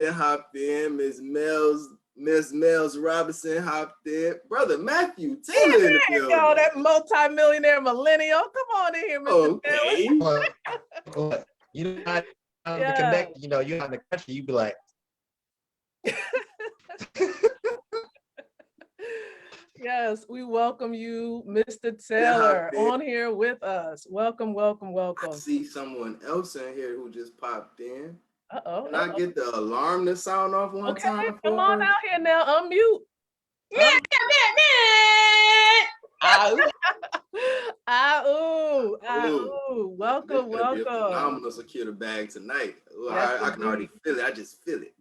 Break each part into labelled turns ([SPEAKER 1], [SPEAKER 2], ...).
[SPEAKER 1] hopped in. Miss Mel's Robinson hopped in. Brother Matthew Taylor in the
[SPEAKER 2] Yo,
[SPEAKER 1] building.
[SPEAKER 2] that multi-millionaire millennial. Come on in here, Mr. Taylor.
[SPEAKER 1] Okay.
[SPEAKER 3] Look, you know, how to
[SPEAKER 2] Yeah.
[SPEAKER 3] connect, you're out in the country, you be like,
[SPEAKER 2] Yes, we welcome you, Mr.
[SPEAKER 1] They
[SPEAKER 2] Taylor,
[SPEAKER 1] hopped in.
[SPEAKER 2] on here with us. Welcome, welcome,
[SPEAKER 1] I
[SPEAKER 2] welcome.
[SPEAKER 1] see someone else in here who just popped in.
[SPEAKER 2] Uh-oh,
[SPEAKER 1] Can I get the alarm to sound off one
[SPEAKER 2] Okay,
[SPEAKER 1] time
[SPEAKER 2] come
[SPEAKER 1] for
[SPEAKER 2] on
[SPEAKER 1] us?
[SPEAKER 2] out here now. Unmute.
[SPEAKER 3] yeah,
[SPEAKER 2] Ah, ooh,
[SPEAKER 1] Oh, this
[SPEAKER 2] welcome,
[SPEAKER 1] is gonna be a
[SPEAKER 2] welcome.
[SPEAKER 1] phenomenal secure bag tonight. Ooh,
[SPEAKER 2] Yes,
[SPEAKER 1] I can already
[SPEAKER 2] indeed.
[SPEAKER 1] feel it. I just feel it.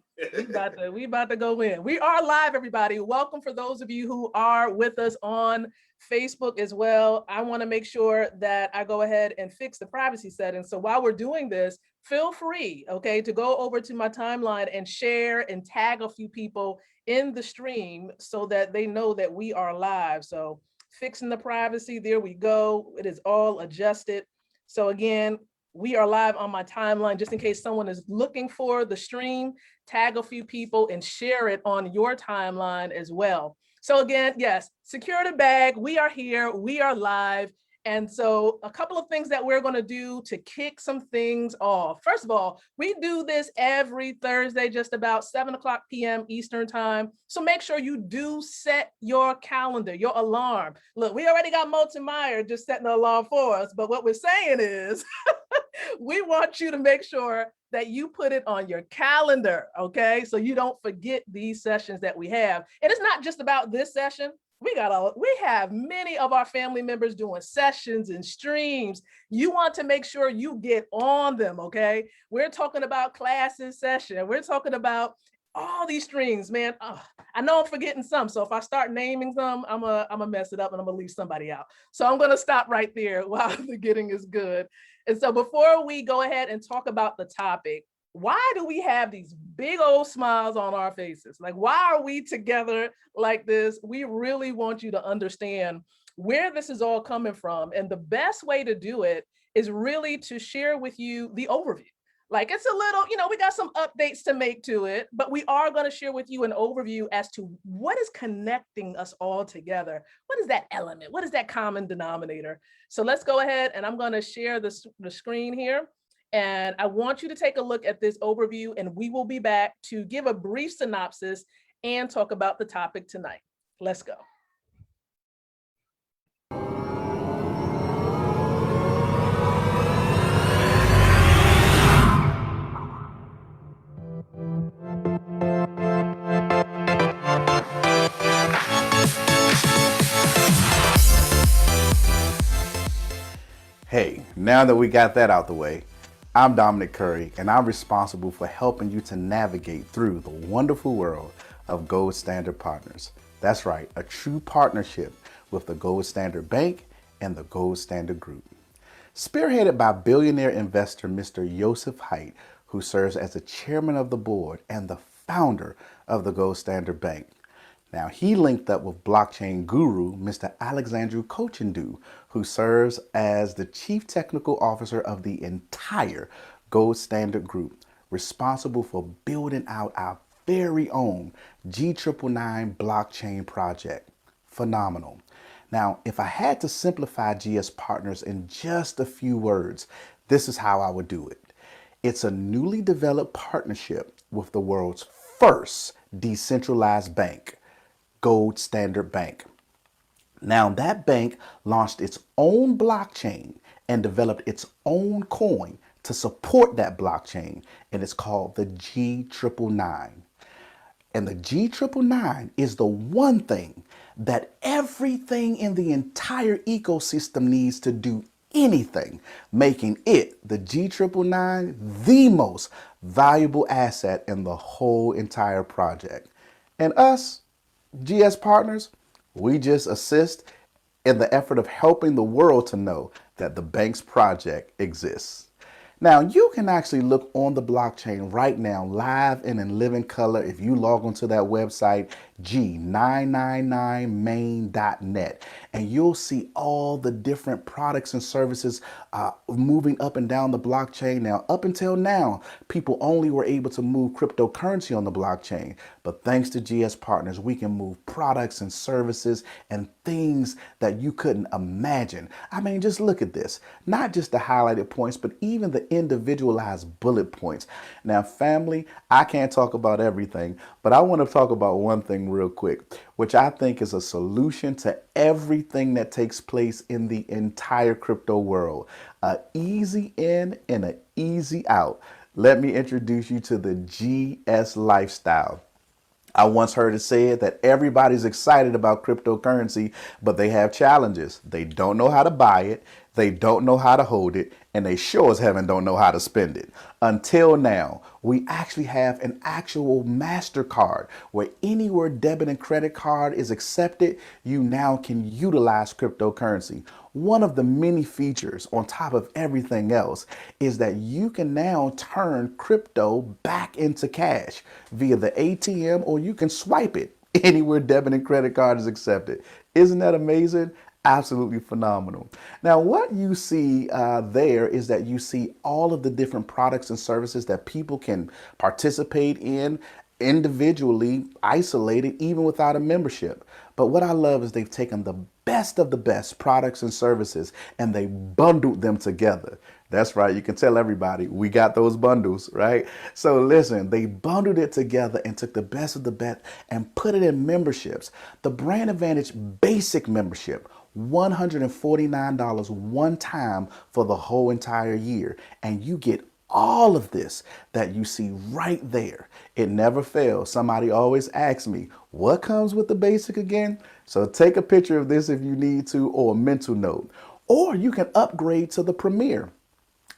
[SPEAKER 2] We about to go in. We are live, everybody. Welcome for those of you who are with us on Facebook as well. I want to make sure that I go ahead and fix the privacy settings. So while we're doing this, feel free, okay, to go over to my timeline and share and tag a few people in the stream so that they know that we are live. So fixing the privacy, there we go. It is all adjusted. So again, we are live on my timeline just in case someone is looking for the stream. Tag a few people and share it on your timeline as well. So again, yes, secure the bag. We are here. We are live. And so a couple of things that we're going to do to kick some things off. First of all, we do this every Thursday, just about 7:00 p.m. Eastern time. So make sure you do set your calendar, your alarm. Look, we already got Moulton Meyer just setting the alarm for us. But what we're saying is we want you to make sure that you put it on your calendar, okay? So you don't forget these sessions that we have. And it's not just about this session. We have many of our family members doing sessions and streams. You want to make sure you get on them, okay? We're talking about classes session. We're talking about all these streams, man. Oh, I know I'm forgetting some. So if I start naming them, I'm gonna mess it up and I'm gonna leave somebody out. So I'm gonna stop right there while the getting is good. And so before we go ahead and talk about the topic, why do we have these big old smiles on our faces? Like, why are we together like this? We really want you to understand where this is all coming from. And the best way to do it is really to share with you the overview. Like, it's a little, we got some updates to make to it, but we are going to share with you an overview as to what is connecting us all together. What is that element? What is that common denominator? So let's go ahead and I'm going to share the screen here. And I want you to take a look at this overview and we will be back to give a brief synopsis and talk about the topic tonight. Let's go.
[SPEAKER 4] Hey, now that we got that out the way, I'm Dominic Curry, and I'm responsible for helping you to navigate through the wonderful world of Gold Standard Partners. That's right, a true partnership with the Gold Standard Bank and the Gold Standard Group. Spearheaded by billionaire investor Mr. Joseph Haidt, who serves as the chairman of the board and the founder of the Gold Standard Bank. Now, he linked up with blockchain guru Mr. Alexandru Kochendu, who serves as the chief technical officer of the entire Gold Standard Group, responsible for building out our very own G999 blockchain project. Phenomenal. Now, if I had to simplify GS Partners in just a few words, this is how I would do it. It's a newly developed partnership with the world's first decentralized bank, Gold Standard Bank. Now, that bank launched its own blockchain and developed its own coin to support that blockchain, and it's called the G999. And the G999 is the one thing that everything in the entire ecosystem needs to do anything, making it, the G999, the most valuable asset in the whole entire project. And us, GS Partners, we just assist in the effort of helping the world to know that the bank's project exists. Now, you can actually look on the blockchain right now, live and in living color, if you log onto that website, g999main.net, and you'll see all the different products and services moving up and down the blockchain. Now, up until now, people only were able to move cryptocurrency on the blockchain, but thanks to GS Partners, we can move products and services and things that you couldn't imagine. I mean, just look at this, not just the highlighted points, but even the individualized bullet points. Now, family, I can't talk about everything, but I want to talk about one thing real quick, which I think is a solution to everything that takes place in the entire crypto world. An easy in and an easy out. Let me introduce you to the GS lifestyle. I once heard it said that everybody's excited about cryptocurrency, but they have challenges. They don't know how to buy it, they don't know how to hold it, and they sure as heaven don't know how to spend it. Until now, we actually have an actual MasterCard where anywhere debit and credit card is accepted, you now can utilize cryptocurrency. One of the many features on top of everything else is that you can now turn crypto back into cash via the ATM, or you can swipe it anywhere debit and credit card is accepted. Isn't that amazing? Absolutely phenomenal. Now, what you see there is that you see all of the different products and services that people can participate in individually, isolated, even without a membership. But what I love is they've taken the best of the best products and services and they bundled them together. That's right. You can tell everybody we got those bundles, right? So listen, they bundled it together and took the best of the best and put it in memberships. The Brand Advantage basic membership, $149 one time for the whole entire year. And you get all of this that you see right there. It never fails. Somebody always asks me, what comes with the basic again? So take a picture of this if you need to, or a mental note. Or you can upgrade to the Premier.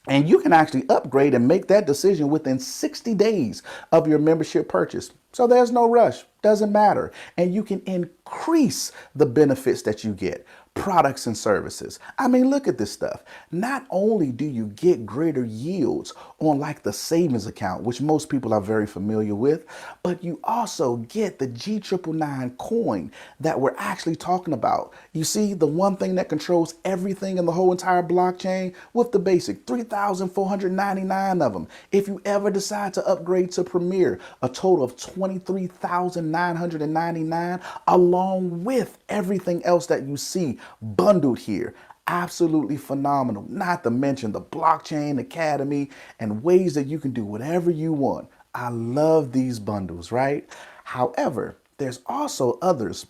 [SPEAKER 4] And you can actually upgrade and make that decision within 60 days of your membership purchase. So there's no rush, doesn't matter. And you can increase the benefits that you get, products and services. I mean, look at this stuff. Not only do you get greater yields on like the savings account, which most people are very familiar with, but you also get the G999 coin that we're actually talking about. You see, the one thing that controls everything in the whole entire blockchain with the basic 3,499 of them. If you ever decide to upgrade to Premier, a total of 23,999, along with everything else that you see bundled here. Absolutely phenomenal. Not to mention the Blockchain Academy and ways that you can do whatever you want. I love these bundles, right? However, there's also others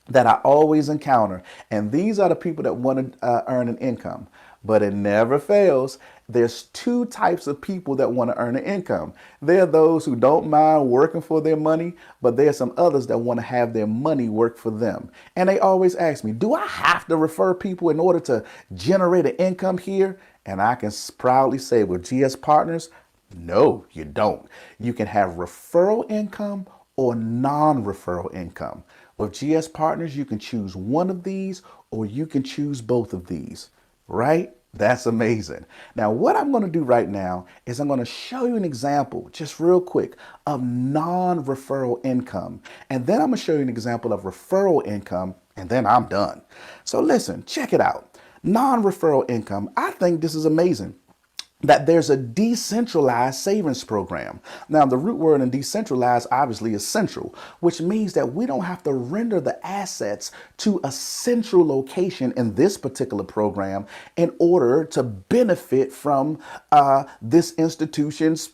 [SPEAKER 4] that I always encounter, and these are the people that want to earn an income. But it never fails. There's two types of people that want to earn an income. There are those who don't mind working for their money, but there are some others that want to have their money work for them. And they always ask me, do I have to refer people in order to generate an income here? And I can proudly say with GS Partners, no, you don't. You can have referral income or non-referral income. With GS Partners, you can choose one of these or you can choose both of these. Right? That's amazing. Now, what I'm going to do right now is I'm going to show you an example, just real quick, of non-referral income. And then I'm going to show you an example of referral income, and then I'm done. So listen, check it out. Non-referral income. I think this is amazing, that there's a decentralized savings program. Now, the root word in decentralized obviously is central, which means that we don't have to render the assets to a central location in this particular program in order to benefit from this institution's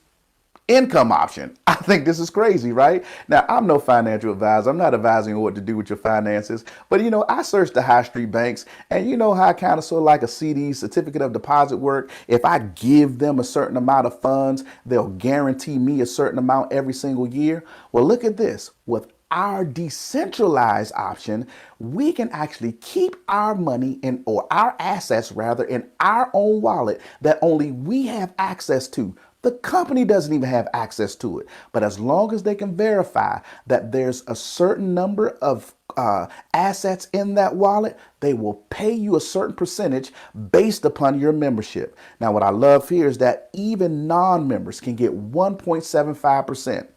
[SPEAKER 4] income option. I think this is crazy, right? Now, I'm no financial advisor. I'm not advising you what to do with your finances. But, I search the high street banks, and you know how I kind of sort of like a CD, certificate of deposit work. If I give them a certain amount of funds, they'll guarantee me a certain amount every single year. Well, look at this. With our decentralized option, we can actually keep our money or our assets rather, in our own wallet that only we have access to. The company doesn't even have access to it. But as long as they can verify that there's a certain number of assets in that wallet, they will pay you a certain percentage based upon your membership. Now, what I love here is that even non-members can get 1.75%.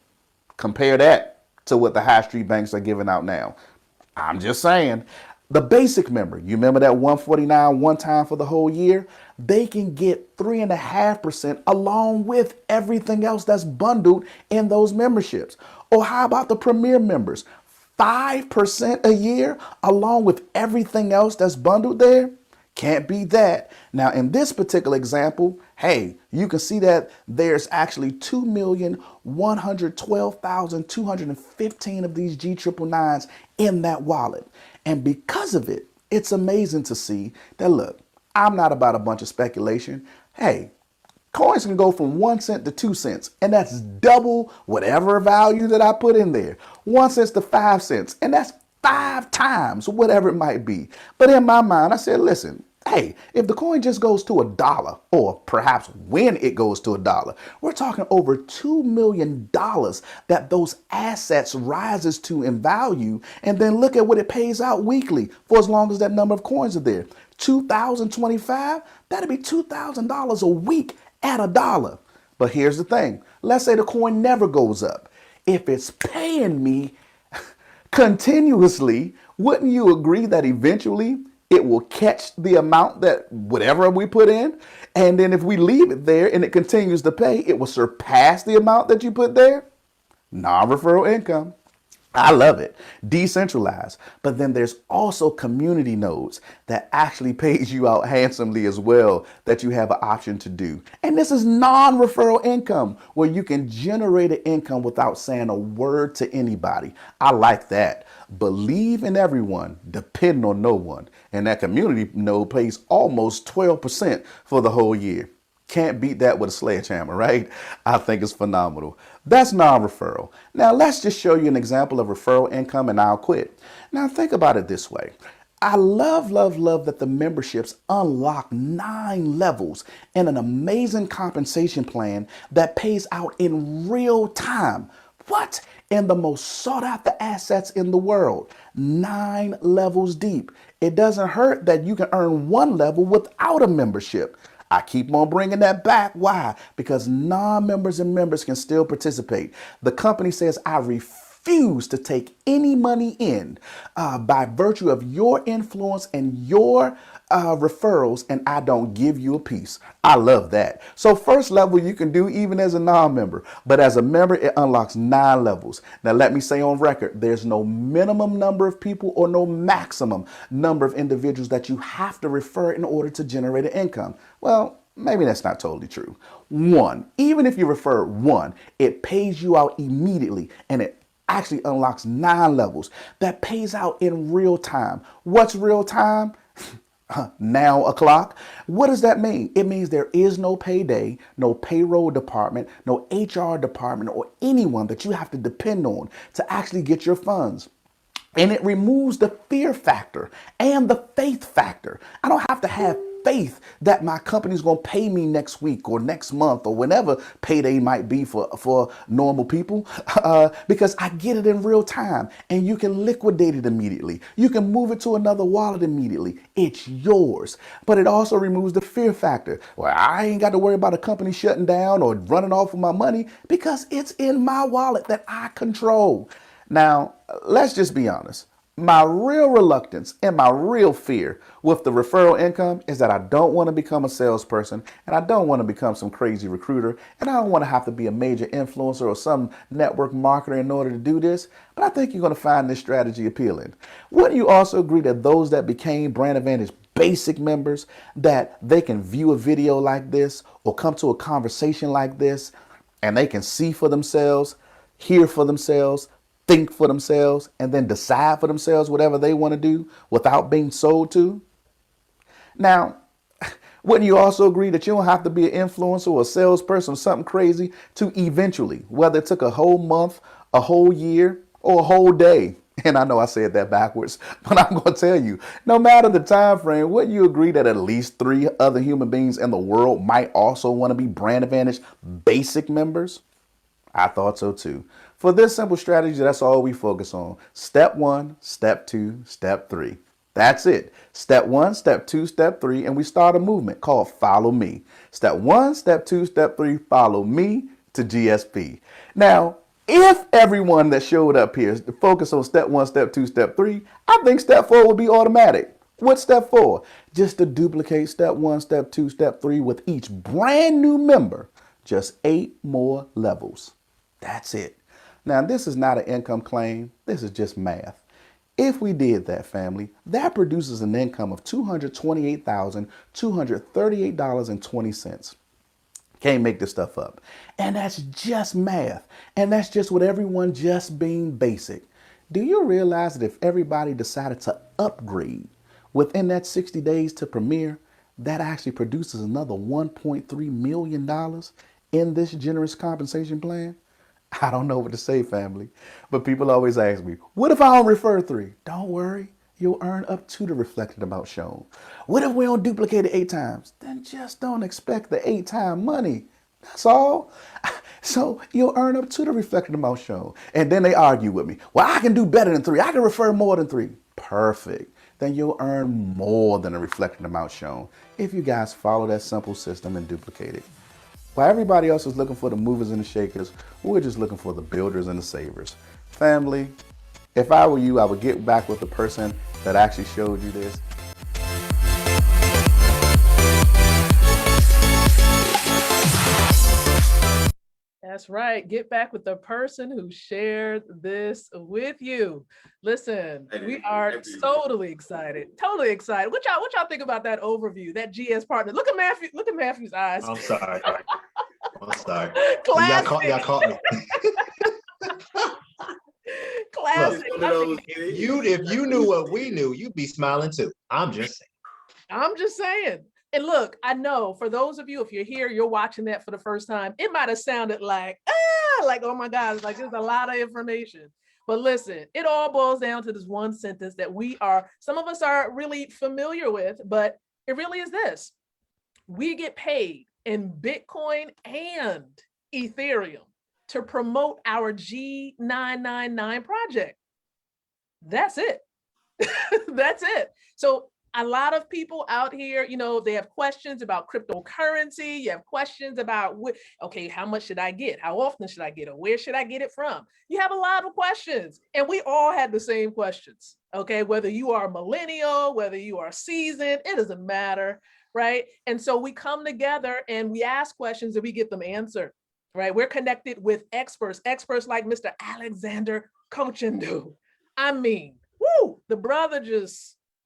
[SPEAKER 4] Compare that to what the high street banks are giving out now. I'm just saying. The basic member, you remember that 149 one time for the whole year? They can get 3.5% along with everything else that's bundled in those memberships. Or how about the premier members? 5% a year along with everything else that's bundled there? Can't beat that. Now, in this particular example, hey, you can see that there's actually 2,112,215 of these G999s in that wallet. And because of it, it's amazing to see that, look, I'm not about a bunch of speculation. Hey, coins can go from 1 cent to 2 cents, and that's double whatever value that I put in there. 1 cent to 5 cents, and that's 5 times whatever it might be. But in my mind, I said, listen, hey, if the coin just goes to $1, or perhaps when it goes to $1, we're talking over $2 million that those assets rises to in value. And then look at what it pays out weekly for as long as that number of coins are there. 2025, that'd be $2,000 a week at $1. But here's the thing. Let's say the coin never goes up. If it's paying me continuously, wouldn't you agree that eventually it will catch the amount that whatever we put in? And then if we leave it there and it continues to pay, it will surpass the amount that you put there? Non-referral income. I love it. Decentralized. But then there's also community nodes that actually pays you out handsomely as well that you have an option to do. And this is non-referral income where you can generate an income without saying a word to anybody. I like that. Believe in everyone, depend on no one. And that community node pays almost 12% for the whole year. Can't beat that with a sledgehammer, right? I think it's phenomenal. That's non-referral. Now let's just show you an example of referral income and I'll quit. Now think about it this way. I love that the memberships unlock 9 levels in an amazing compensation plan that pays out in real time. What? In the most sought after assets in the world. 9 levels deep. It doesn't hurt that you can earn 1 level without a membership. I keep on bringing that back. Why? Because non-members and members can still participate. The company says, I refuse to take any money in by virtue of your influence and your referrals, and I don't give you a piece. I love that. So first level you can do even as a non-member, but as a member it unlocks 9 levels. Now let me say on record, there's no minimum number of people or no maximum number of individuals that you have to refer in order to generate an income. Well, maybe that's not totally true. 1, even if you refer 1, it pays you out immediately and it actually unlocks 9 levels that pays out in real time. What's real time? Now o'clock. What does that mean? It means there is no payday, no payroll department, no HR department, or anyone that you have to depend on to actually get your funds. And it removes the fear factor and the faith factor. I don't have to have faith that my company's going to pay me next week or next month or whenever payday might be for normal people, because I get it in real time and you can liquidate it immediately. You can move it to another wallet immediately. It's yours. But it also removes the fear factor. Well, I ain't got to worry about a company shutting down or running off with my money because it's in my wallet that I control. Now, let's just be honest. My real reluctance and my real fear with the referral income is that I don't want to become a salesperson and I don't want to become some crazy recruiter and I don't want to have to be a major influencer or some network marketer in order to do this. But I think you're going to find this strategy appealing. Wouldn't you also agree that those that became Brand Advantage basic members, that they can view a video like this or come to a conversation like this and they can see for themselves, hear for themselves, think for themselves, and then decide for themselves whatever they want to do without being sold to? Now, wouldn't you also agree that you don't have to be an influencer or a salesperson or something crazy to eventually, whether it took a whole month, a whole year, or a whole day? And I know I said that backwards, but I'm going to tell you, no matter the time frame, wouldn't you agree that at least 3 other human beings in the world might also want to be Brand Advantage basic members? I thought so too. For this simple strategy, that's all we focus on. Step 1, step 2, step 3. That's it. Step 1, step 2, step 3, and we start a movement called Follow Me. Step 1, step 2, step 3, follow me to GSP. Now, if everyone that showed up here focus on step 1, step 2, step 3, I think step 4 will be automatic. What's step 4? Just to duplicate step 1, step 2, step 3 with each brand new member. Just 8 more levels. That's it. Now, this is not an income claim. This is just math. If we did that, family, that produces an income of $228,238.20. Can't make this stuff up. And that's just math. And that's just with everyone just being basic. Do you realize that if everybody decided to upgrade within that 60 days to Premier, that actually produces another $1.3 million in this generous compensation plan? I don't know what to say, family. But people always ask me, what if I don't refer 3? Don't worry. You'll earn up to the reflected amount shown. What if we don't duplicate it 8 times? Then just don't expect the 8-time money. That's all. So you'll earn up to the reflected amount shown. And then they argue with me. Well, I can do better than 3. I can refer more than 3. Perfect. Then you'll earn more than the reflected amount shown if you guys follow that simple system and duplicate it. While everybody else is looking for the movers and the shakers, we're just looking for the builders and the savers. Family, if I were you, I would get back with the person that actually showed you this.
[SPEAKER 2] That's right. Get back with the person who shared this with you. Listen, we are totally excited. Totally excited. What y'all think about that overview, that GS partner? Look at Matthew. Look at Matthew's eyes.
[SPEAKER 3] I'm sorry. I'm sorry.
[SPEAKER 2] Classic.
[SPEAKER 3] Y'all caught me.
[SPEAKER 2] Classic.
[SPEAKER 3] Look, if you knew what we knew, you'd be smiling too. I'm just saying.
[SPEAKER 2] And look, I know for those of you, if you're here, you're watching that for the first time, it might have sounded like, oh my God, like there's a lot of information. But listen, it all boils down to this one sentence that some of us are really familiar with, but it really is this. We get paid in Bitcoin and Ethereum to promote our G999 project. That's it. That's it. So a lot of people out here, they have questions about cryptocurrency. You have questions about, how much should I get? How often should I get it? Where should I get it from? You have a lot of questions. And we all had the same questions, okay? Whether you are a millennial, whether you are seasoned, it doesn't matter, right? And so we come together and we ask questions and we get them answered, right? We're connected with experts like Mr. Alexander Kochendu. I mean, the brother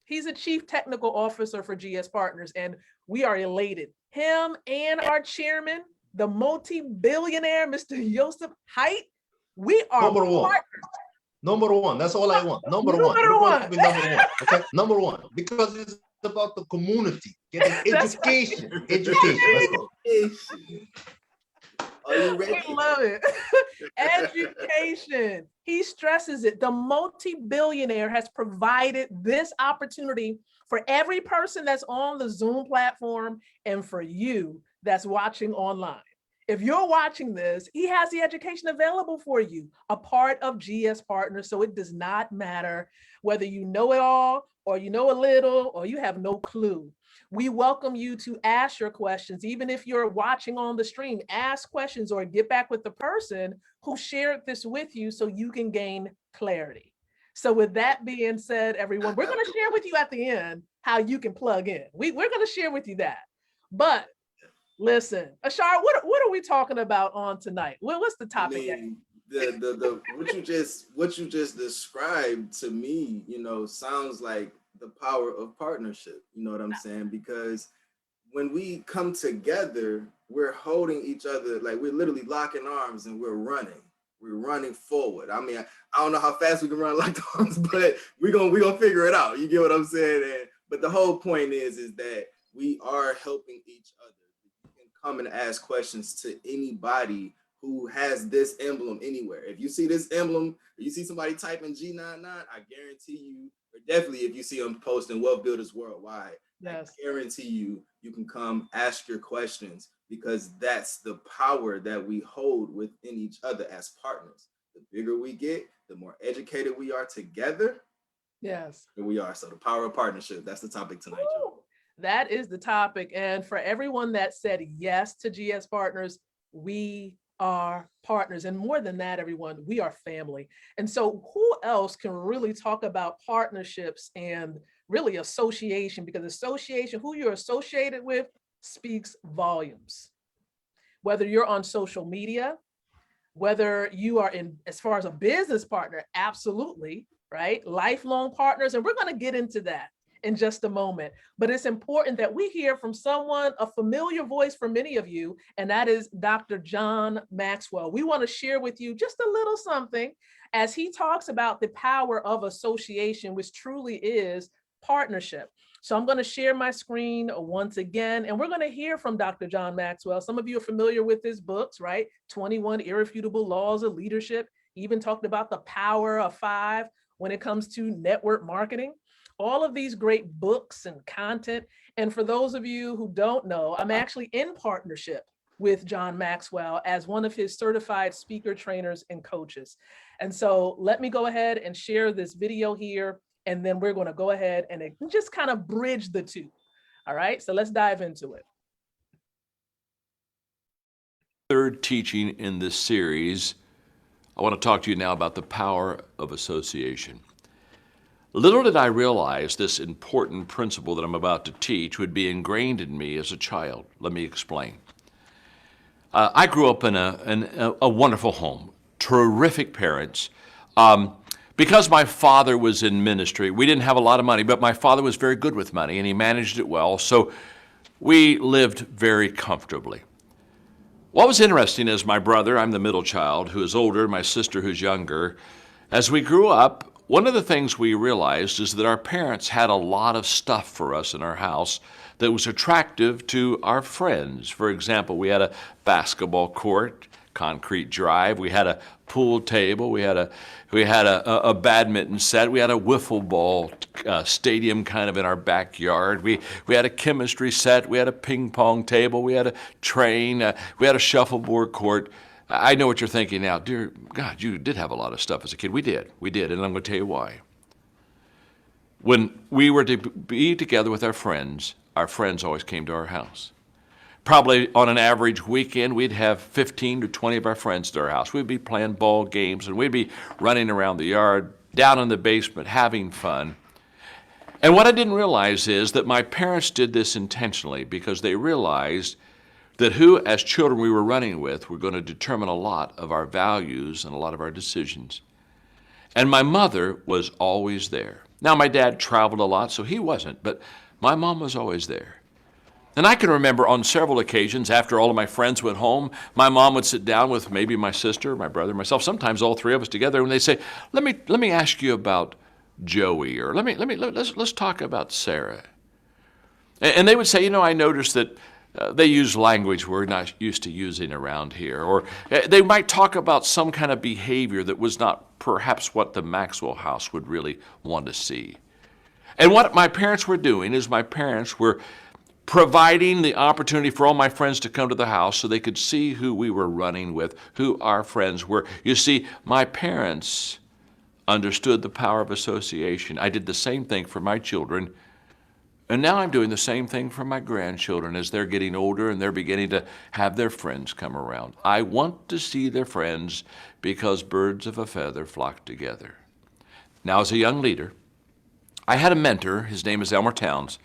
[SPEAKER 2] he's a chief technical officer for GS Partners, and we are elated. Him and our chairman, the multi-billionaire, Mr. Joseph Haidt, we are
[SPEAKER 3] number one. Number one. That's all I want. Number one. Number one. Okay. Number one. Because it's about the community. Getting education. Right. Education. Let's go.
[SPEAKER 1] Are you ready?
[SPEAKER 2] We love it. Education. He stresses it. The multi-billionaire has provided this opportunity for every person that's on the Zoom platform and for you that's watching online. If you're watching this, he has the education available for you, a part of GS Partners. So it does not matter whether you know it all or you know a little or you have no clue. We welcome you to ask your questions. Even if you're watching on the stream, ask questions or get back with the person who shared this with you so you can gain clarity. So with that being said, everyone, we're going to share with you at the end how you can plug in. We're going to share with you that. But listen, Ashar, what are we talking about on tonight? What's the topic?
[SPEAKER 1] What you just described to me, sounds like the power of partnership. You know what I'm saying? Because when we come together, we're holding each other, like we're literally locking arms and we're running forward. I mean, I don't know how fast we can run locked arms, but we're gonna figure it out. You get what I'm saying? But the whole point is that we are helping each other. You can come and ask questions to anybody who has this emblem anywhere. If you see this emblem, or you see somebody typing G99, I guarantee you, or definitely if you see them posting Wealth Builders Worldwide, yes. I guarantee you can come ask your questions because that's the power that we hold within each other as partners. The bigger we get, the more educated we are together.
[SPEAKER 2] Yes.
[SPEAKER 1] Here we are. So the power of partnership. That's the topic tonight, Joe.
[SPEAKER 2] That is the topic. And for everyone that said yes to GS Partners, we are partners. And more than that, everyone, we are family. And so who else can really talk about partnerships and really association? Because association, who you're associated with, speaks volumes. Whether you're on social media, whether you are in, as far as a business partner, absolutely, right? Lifelong partners. And we're going to get into that in just a moment. But it's important that we hear from someone, a familiar voice for many of you, and that is Dr. John Maxwell. We want to share with you just a little something as he talks about the power of association, which truly is partnership. So I'm going to share my screen once again, and we're going to hear from Dr. John Maxwell. Some of you are familiar with his books, right? 21 Irrefutable Laws of Leadership. He even talked about the power of 5 when it comes to network marketing. All of these great books and content. And for those of you who don't know, I'm actually in partnership with John Maxwell as one of his certified speaker trainers and coaches. And so let me go ahead and share this video here, and then we're going to go ahead and just kind of bridge the two. All right, so let's dive into it.
[SPEAKER 5] Third teaching in this series, I want to talk to you now about the power of association. Little did I realize this important principle that I'm about to teach would be ingrained in me as a child. Let me explain. I grew up in a wonderful home, terrific parents. Because my father was in ministry, we didn't have a lot of money, but my father was very good with money and he managed it well, so we lived very comfortably. What was interesting is my brother, I'm the middle child, who is older, my sister who's younger. As we grew up, one of the things we realized is that our parents had a lot of stuff for us in our house that was attractive to our friends. For example, we had a basketball court, concrete drive, we had a pool table, we had a badminton set, we had a wiffle ball stadium kind of in our backyard, we had a chemistry set, we had a ping pong table, we had a train, we had a shuffleboard court. I know what you're thinking now. Dear God, you did have a lot of stuff as a kid. We did, and I'm going to tell you why. When we were to be together with our friends always came to our house. Probably on an average weekend, we'd have 15 to 20 of our friends to our house. We'd be playing ball games, and we'd be running around the yard, down in the basement, having fun. And what I didn't realize is that my parents did this intentionally because they realized that who, as children, we were running with were going to determine a lot of our values and a lot of our decisions. And my mother was always there. Now, my dad traveled a lot, so he wasn't, but my mom was always there. And I can remember on several occasions, after all of my friends went home, my mom would sit down with maybe my sister, my brother, myself, sometimes all three of us together, and they'd say, let me ask you about Joey, or let's talk about Sarah. And they would say, you know, I noticed that they use language we're not used to using around here. Or they might talk about some kind of behavior that was not perhaps what the Maxwell house would really want to see. And what my parents were doing is my parents were providing the opportunity for all my friends to come to the house so they could see who we were running with, who our friends were. You see, my parents understood the power of association. I did the same thing for my children. And now I'm doing the same thing for my grandchildren as they're getting older and they're beginning to have their friends come around. I want to see their friends because birds of a feather flock together. Now, as a young leader, I had a mentor. His name is Elmer Towns.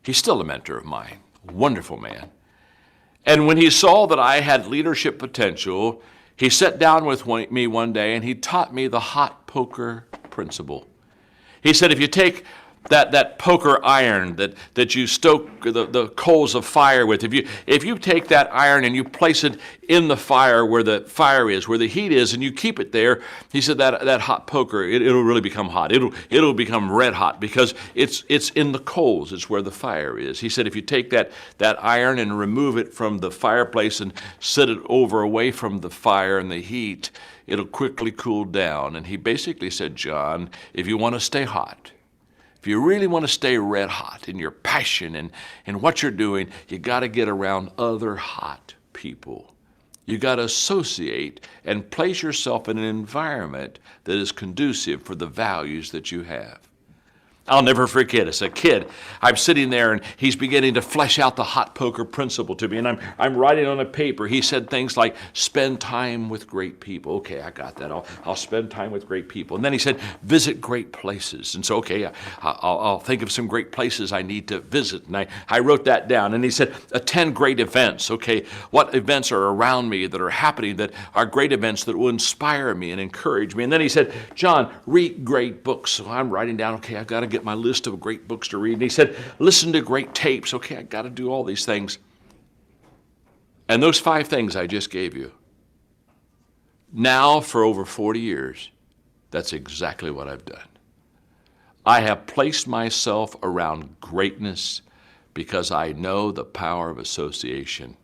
[SPEAKER 5] He's still a mentor of mine, wonderful man. And when he saw that I had leadership potential, he sat down with me one day and he taught me the hot poker principle. He said, if you take that poker iron that you stoke the coals of fire with, if you take that iron and you place it in the fire where the fire is, where the heat is, and you keep it there, he said that hot poker, it'll really become hot. It'll become red hot because it's in the coals. It's where the fire is. He said if you take that iron and remove it from the fireplace and set it over away from the fire and the heat, it'll quickly cool down. And he basically said, John, if you want to stay hot, if you really want to stay red hot in your passion and what you're doing, you got to get around other hot people. You got to associate and place yourself in an environment that is conducive for the values that you have. I'll never forget, as a kid, I'm sitting there and he's beginning to flesh out the hot poker principle to me. And I'm writing on a paper. He said things like, spend time with great people. Okay, I got that. I'll spend time with great people. And then he said, visit great places. And so, okay, I'll think of some great places I need to visit. And I wrote that down. And he said, attend great events. Okay, what events are around me that are happening that are great events that will inspire me and encourage me? And then he said, John, read great books. So I'm writing down, okay, I've got to get my list of great books to read. And he said, listen to great tapes. Okay, I got to do all these things. And those 5 things I just gave you, now for over 40 years, that's exactly what I've done. I have placed myself around greatness because I know the power of association.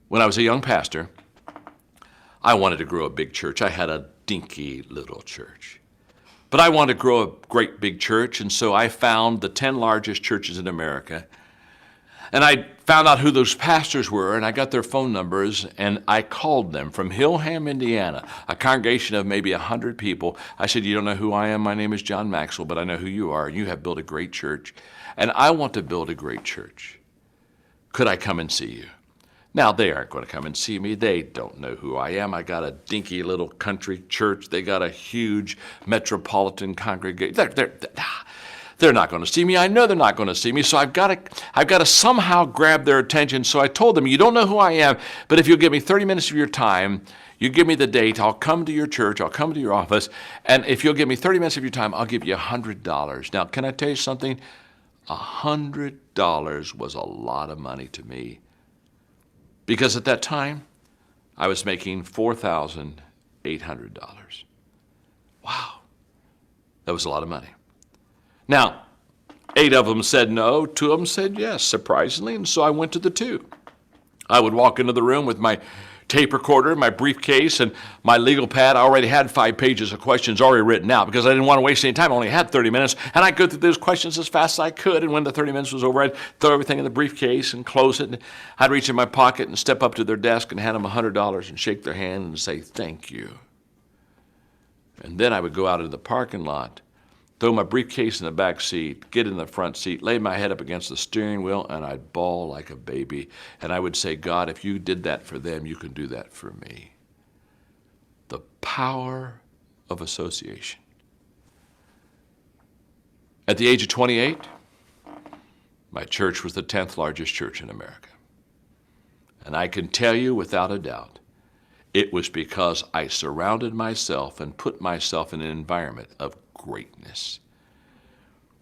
[SPEAKER 5] When I was a young pastor, I wanted to grow a big church. I had a dinky little church. But I wanted to grow a great big church, and so I found the 10 largest churches in America. And I found out who those pastors were, and I got their phone numbers, and I called them from Hillham, Indiana, a congregation of maybe 100 people. I said, you don't know who I am? My name is John Maxwell, but I know who you are, and you have built a great church, and I want to build a great church. Could I come and see you? Now, they aren't going to come and see me. They don't know who I am. I got a dinky little country church. They got a huge metropolitan congregation. They're not going to see me. I know they're not going to see me. So I've got to somehow grab their attention. So I told them, you don't know who I am, but if you'll give me 30 minutes of your time, you give me the date, I'll come to your church, I'll come to your office, and if you'll give me 30 minutes of your time, I'll give you $100. Now, can I tell you something? $100 was a lot of money to me. Because at that time, I was making $4,800. Wow, that was a lot of money. Now, 8 of them said no, 2 of them said yes, surprisingly, and so I went to the 2. I would walk into the room with my tape recorder, my briefcase, and my legal pad. I already had 5 pages of questions already written out because I didn't want to waste any time. I only had 30 minutes, and I'd go through those questions as fast as I could, and when the 30 minutes was over, I'd throw everything in the briefcase and close it, and I'd reach in my pocket and step up to their desk and hand them $100 and shake their hand and say, thank you. And then I would go out into the parking lot, throw my briefcase in the back seat, get in the front seat, lay my head up against the steering wheel, and I'd bawl like a baby. And I would say, God, if you did that for them, you can do that for me. The power of association. At the age of 28, my church was the 10th largest church in America. And I can tell you without a doubt, it was because I surrounded myself and put myself in an environment of greatness.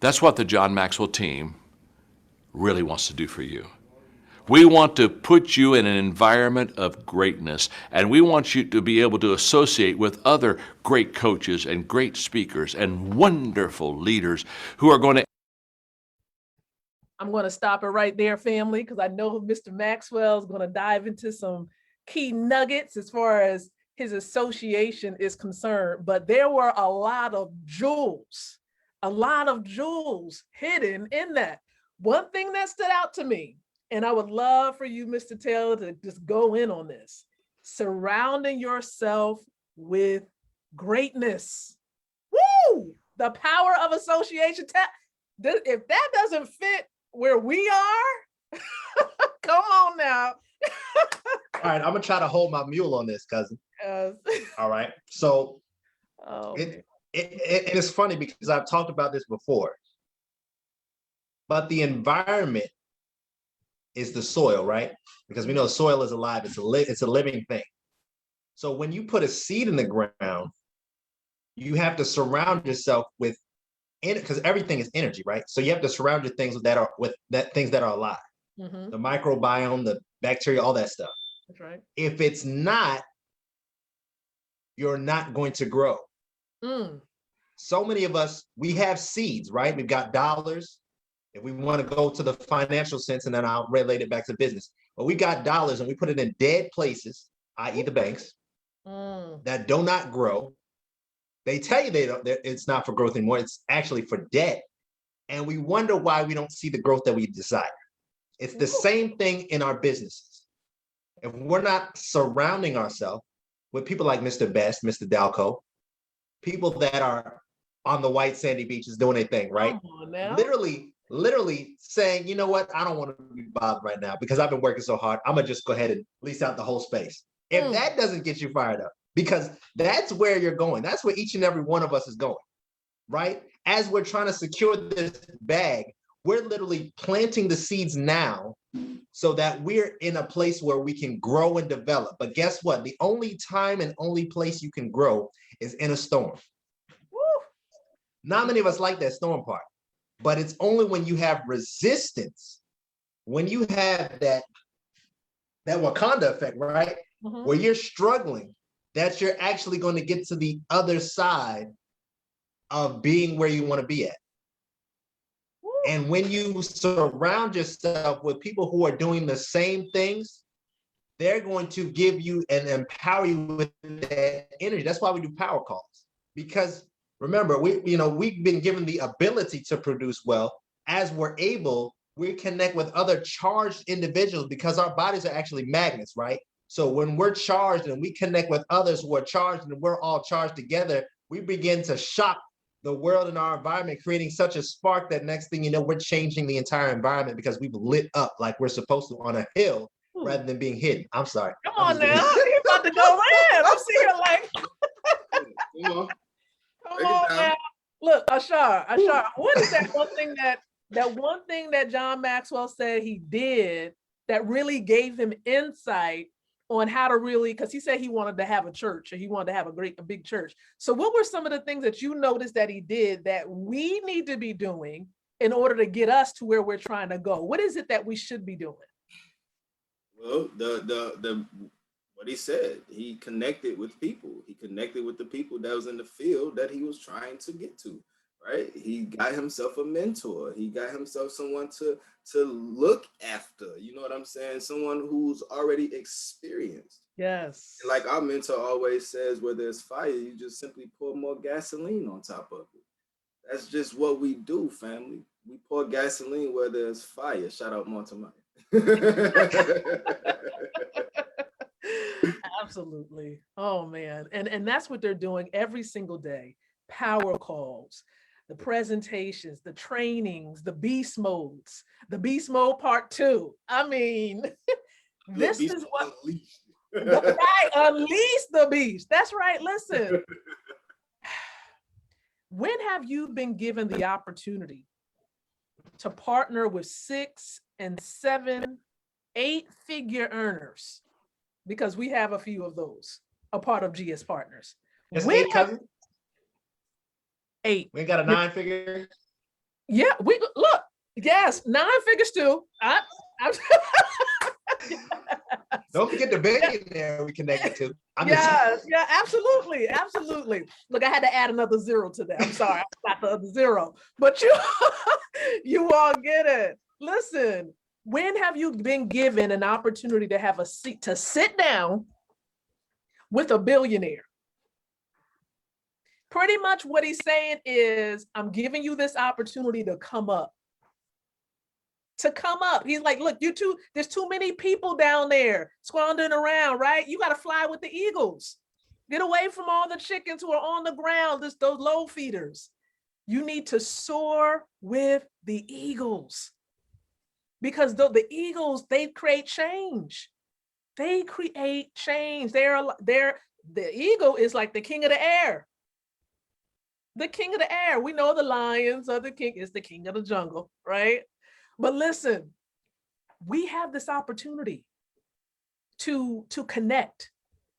[SPEAKER 5] That's what the John Maxwell team really wants to do for you. We want to put you in an environment of greatness, and we want you to be able to associate with other great coaches and great speakers and wonderful leaders who are going to.
[SPEAKER 2] I'm going to stop it right there, family, because I know Mr. Maxwell is going to dive into some key nuggets as far as his association is concerned. But there were a lot of jewels hidden in that. One thing that stood out to me, and I would love for you, Mr. Taylor, to just go in on this, surrounding yourself with greatness. Woo! The power of association. If that doesn't fit where we are, come on now.
[SPEAKER 3] All right, I'm gonna try to hold my mule on this, cousin. All right, so it's funny because I've talked about this before, but the environment is the soil, right? Because we know soil is alive; it's a living thing. So when you put a seed in the ground, you have to surround yourself with it, because everything is energy, right? So you have to surround your things with things that are alive. Mm-hmm. The microbiome, the bacteria, all that stuff.
[SPEAKER 2] That's right.
[SPEAKER 3] If it's not, you're not going to grow. So many of us, we have seeds, right? We've got dollars. If we want to go to the financial sense, and then I'll relate it back to business. But we got dollars and we put it in dead places, i.e. the banks, that do not grow. They tell you it's not for growth anymore. It's actually for debt. And we wonder why we don't see the growth that we desire. It's the same thing in our businesses. if we're not surrounding ourselves with people like Mr. Best, Mr. Dalco, people that are on the white sandy beaches doing their thing, right?
[SPEAKER 2] Come on now.
[SPEAKER 3] Literally saying, you know what, I don't want to be bothered right now because I've been working so hard. I'm gonna just go ahead and lease out the whole space. If that doesn't get you fired up, because that's where you're going. That's where each and every one of us is going, right? As we're trying to secure this bag, we're literally planting the seeds now so that we're in a place where we can grow and develop. But guess what? The only time and only place you can grow is in a storm.
[SPEAKER 2] Woo.
[SPEAKER 3] Not many of us like that storm part, but it's only when you have resistance, when you have that Wakanda effect, right? Where you're struggling, that you're actually going to get to the other side of being where you want to be at. And when you surround yourself with people who are doing the same things, they're going to give you and empower you with that energy. That's why we do power calls. Because remember, we've been given the ability to produce wealth. As we're able, we connect with other charged individuals because our bodies are actually magnets, right? So when we're charged and we connect with others who are charged and we're all charged together, we begin to shock the world and our environment, creating such a spark that next thing you know, we're changing the entire environment because we've lit up like we're supposed to on a hill rather than being hidden. I'm sorry.
[SPEAKER 2] Come on now. He's about to go in. I'm sitting here like, come on now. Look, Ashar, what is that one thing that John Maxwell said he did that really gave him insight on how to really, because he said he wanted to have a church, or he wanted to have a big church. So what were some of the things that you noticed that he did that we need to be doing in order to get us to where we're trying to go? What is it that we should be doing?
[SPEAKER 1] Well, the what he said, he connected with people. He connected with the people that was in the field that he was trying to get to, right? He got himself a mentor. He got himself someone to look after, you know what I'm saying? Someone who's already experienced.
[SPEAKER 2] Yes.
[SPEAKER 1] And like our mentor always says, where there's fire, you just simply pour more gasoline on top of it. That's just what we do, family. We pour gasoline where there's fire. Shout out Montemay.
[SPEAKER 2] Absolutely. Oh man. And that's what they're doing every single day. Power calls, the presentations, the trainings, the beast modes, the beast mode part 2. I mean, this is what right, unleash the beast. That's right. Listen. When have you been given the opportunity to partner with 6 and 7, 8-figure earners? Because we have a few of those, a part of GS Partners.
[SPEAKER 3] It's 8, cousin?
[SPEAKER 2] 8.
[SPEAKER 3] We ain't got a 9-figure?
[SPEAKER 2] Yeah, we look. Yes, 9 figures too.
[SPEAKER 3] Don't forget the billionaire we connected to.
[SPEAKER 2] Yeah, absolutely. Look, I had to add another 0 to that. I'm sorry, I got the other 0. But you all get it. Listen, when have you been given an opportunity to have a seat, to sit down with a billionaire? Pretty much what he's saying is, I'm giving you this opportunity to come up. He's like, look, there's too many people down there squandering around, right? You got to fly with the eagles. Get away from all the chickens who are on the ground, those low feeders. You need to soar with the eagles. Because the eagles, they create change. The eagle is like the king of the air. The king of the air. We know the lions are the king, is the king of the jungle, right? But listen, we have this opportunity to connect,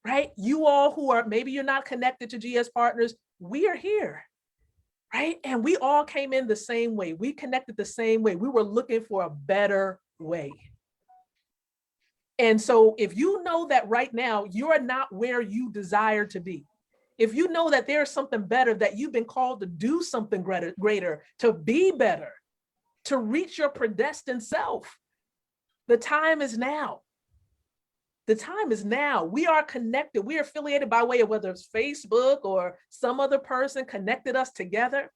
[SPEAKER 2] right? You all who are, maybe you're not connected to GS Partners, we are here, right? And we all came in the same way. We connected the same way. We were looking for a better way. And so if you know that right now, you're not where you desire to be, if you know that there's something better, that you've been called to do something greater, to be better, to reach your predestined self, the time is now. The time is now. We are connected. We are affiliated by way of whether it's Facebook or some other person connected us together.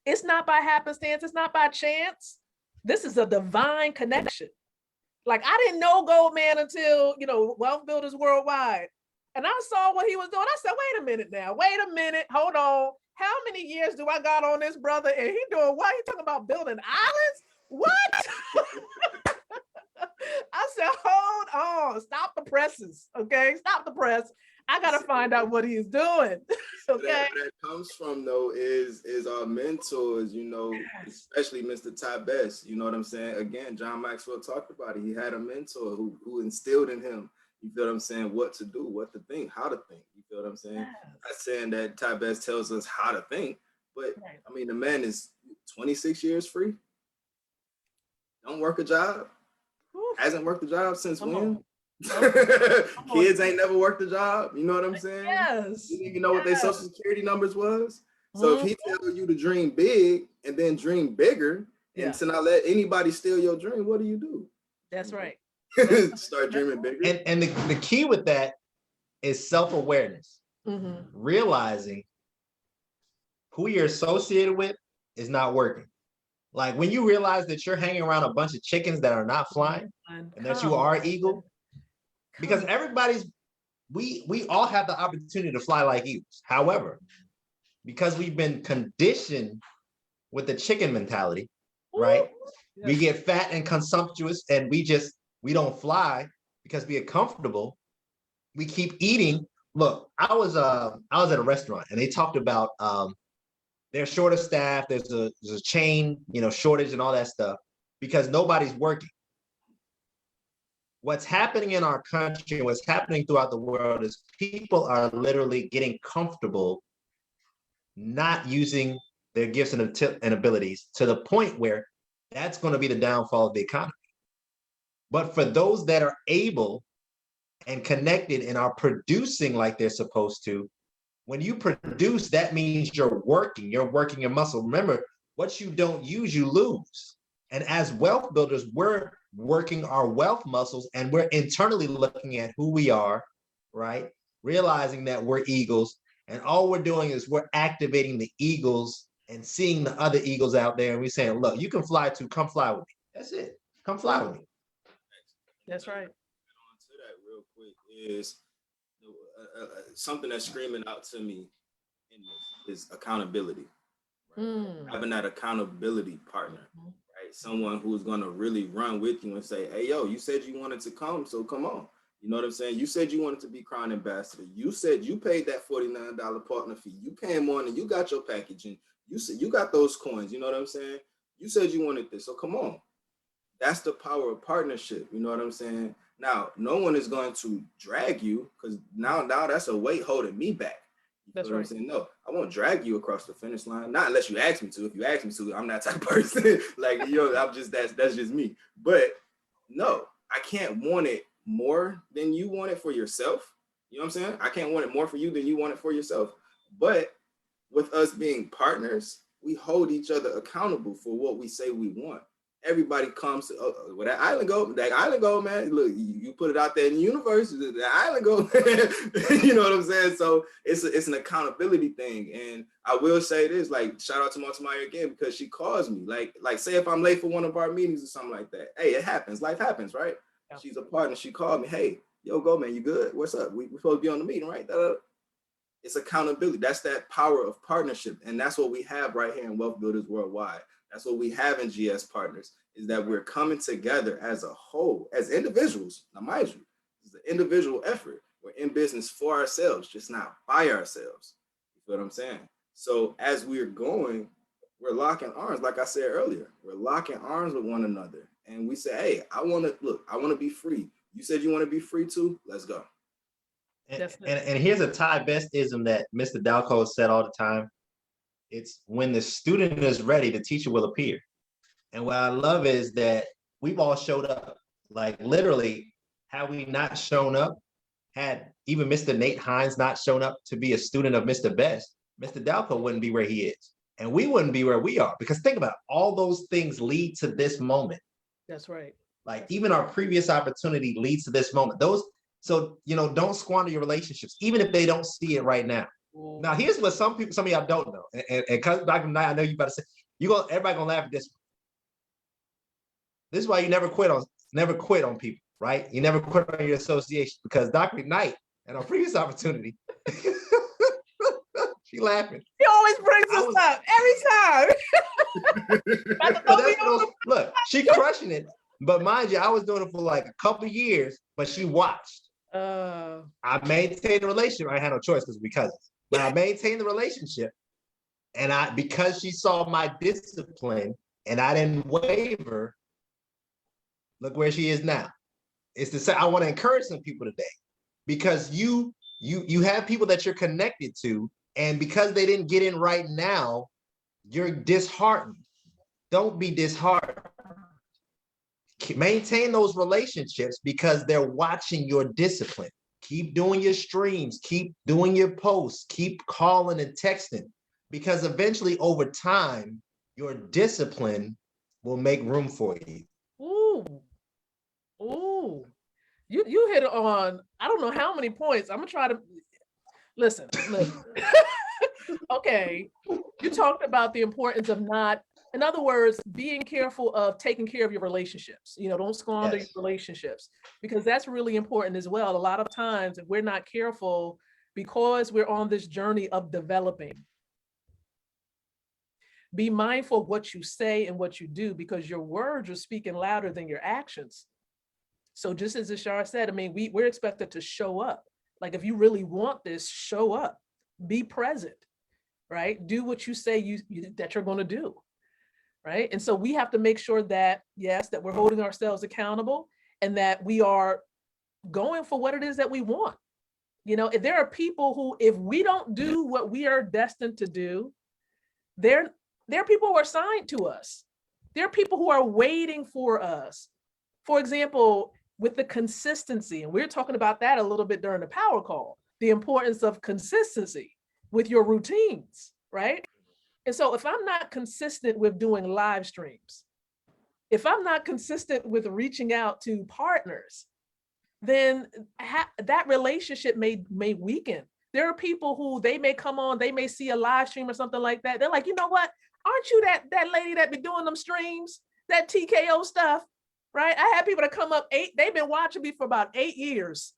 [SPEAKER 2] It's not by happenstance. It's not by chance. This is a divine connection. Like, I didn't know Goldman until, Wealth Builders Worldwide. And I saw what he was doing. I said, wait a minute, hold on. How many years do I got on this brother? And he doing what? He talking about building islands? What? I said, hold on, stop the presses, okay? Stop the press. I gotta find out what he's doing. Okay.
[SPEAKER 1] Where that comes from though is our mentors, especially Mr. Ty Best. You know what I'm saying? Again, John Maxwell talked about it. He had a mentor who instilled in him, you feel what I'm saying, what to do, what to think, how to think. You feel what I'm saying? Yes. Not saying that Ty Best tells us how to think, but right. I mean, the man is 26 years free. Don't work a job. Oof. Hasn't worked a job since when? Kids ain't never worked a job. You know what I'm saying?
[SPEAKER 2] Yes.
[SPEAKER 1] You didn't even know what their social security numbers was. So if he tells you to dream big and then dream bigger and to not let anybody steal your dream, what do?
[SPEAKER 2] That's right.
[SPEAKER 1] Start dreaming bigger.
[SPEAKER 3] And the key with that is self-awareness. Realizing who you're associated with is not working. Like when you realize that you're hanging around a bunch of chickens that are not flying and that you are eagle, because we all have the opportunity to fly like eagles. However, because we've been conditioned with the chicken mentality, right? Yes. We get fat and consumptuous and we don't fly because we are comfortable. We keep eating. Look, I was at a restaurant and they talked about they're short of staff. There's a chain, shortage and all that stuff because nobody's working. What's happening in our country and what's happening throughout the world is people are literally getting comfortable not using their gifts and abilities to the point where that's going to be the downfall of the economy. But for those that are able and connected and are producing like they're supposed to, when you produce, that means you're working your muscle. Remember, what you don't use, you lose. And as wealth builders, we're working our wealth muscles and we're internally looking at who we are, right? Realizing that we're eagles. And all we're doing is we're activating the eagles and seeing the other eagles out there. And we're saying, look, you can fly too, come fly with me. That's it. Come fly with me.
[SPEAKER 2] That's right.
[SPEAKER 1] On to that real quick is something that's screaming out to me in this is accountability. Right? Having that accountability partner, right? Someone who's going to really run with you and say, hey, yo, you said you wanted to come, so come on. You know what I'm saying? You said you wanted to be Crown Ambassador. You said you paid that $49 partner fee. You came on and you got your package and you said you got those coins. You know what I'm saying? You said you wanted this, so come on. That's the power of partnership. You know what I'm saying? Now, no one is going to drag you because now that's a weight holding me back. That's right. I'm saying? No, I won't drag you across the finish line. Not unless you ask me to. If you ask me to, I'm that type of person. Like, I'm just, that's just me. But no, I can't want it more than you want it for yourself. You know what I'm saying? I can't want it more for you than you want it for yourself. But with us being partners, we hold each other accountable for what we say we want. Everybody comes to where that island go, man. Look, you put it out there in the universe, the island go. You know what I'm saying? So it's an accountability thing. And I will say this, like, shout out to Montemaya again, because she calls me. Like say if I'm late for one of our meetings or something like that. Hey, it happens. Life happens, right? Yeah. She's a partner. She called me. Hey, yo, go, man. You good? What's up? We're supposed to be on the meeting, right? It's accountability. That's that power of partnership. And that's what we have right here in Wealth Builders Worldwide. That's what we have in GS Partners, is that we're coming together as a whole, as individuals. Now, mind you, it's an individual effort. We're in business for ourselves, just not by ourselves. You feel what I'm saying? So as we're going, we're locking arms. Like I said earlier, we're locking arms with one another. And we say, hey, I want to be free. You said you want to be free too? Let's go.
[SPEAKER 3] And here's a Ty Best-ism that Mr. Dalco said all the time. It's when the student is ready, the teacher will appear. And what I love is that we've all showed up. Like literally, had we not shown up, had even Mr. Nate Hines not shown up to be a student of Mr. Best, Mr. Dalco wouldn't be where he is. And we wouldn't be where we are. Because think about it, all those things lead to this moment.
[SPEAKER 2] That's right.
[SPEAKER 3] Like even our previous opportunity leads to this moment. So don't squander your relationships, even if they don't see it right now. Now, here's what some of y'all don't know. And Dr. McKnight, I know you about to say, everybody gonna laugh at this. This is why you never quit on never quit on people, right? You never quit on your association, because Dr. McKnight, at our previous opportunity, she laughing.
[SPEAKER 2] He always brings us up every time.
[SPEAKER 3] But that's look, she crushing it. But mind you, I was doing it for like a couple of years, but she watched. I maintained the relationship. I had no choice because we're cousins. But I maintained the relationship. And because she saw my discipline and I didn't waver, look where she is now. It's to say, I want to encourage some people today, because you have people that you're connected to, and because they didn't get in right now, you're disheartened. Don't be disheartened. Maintain those relationships because they're watching your discipline. Keep doing your streams, keep doing your posts, keep calling and texting, because eventually over time, your discipline will make room for you.
[SPEAKER 2] Ooh, you hit on, I don't know how many points. I'm gonna try to listen. Okay, you talked about the importance of not, in other words, being careful of taking care of your relationships. Don't squander your relationships, because that's really important as well. A lot of times, if we're not careful, because we're on this journey of developing, be mindful of what you say and what you do, because your words are speaking louder than your actions. So just as Ishara said, I mean, we're expected to show up. Like, if you really want this, show up, be present, right? Do what you say that you're going to do, right? And so we have to make sure that, yes, that we're holding ourselves accountable and that we are going for what it is that we want. If there are people who, if we don't do what we are destined to do, there are people who are assigned to us. There are people who are waiting for us. For example, with the consistency, and we're talking about that a little bit during the power call, the importance of consistency with your routines, right? And so if I'm not consistent with doing live streams, if I'm not consistent with reaching out to partners, then that relationship may weaken. There are people who, they may come on, they may see a live stream or something like that. They're like, you know what? Aren't you that lady that be doing them streams, that TKO stuff, right? I had people that come up, they've been watching me for about 8 years.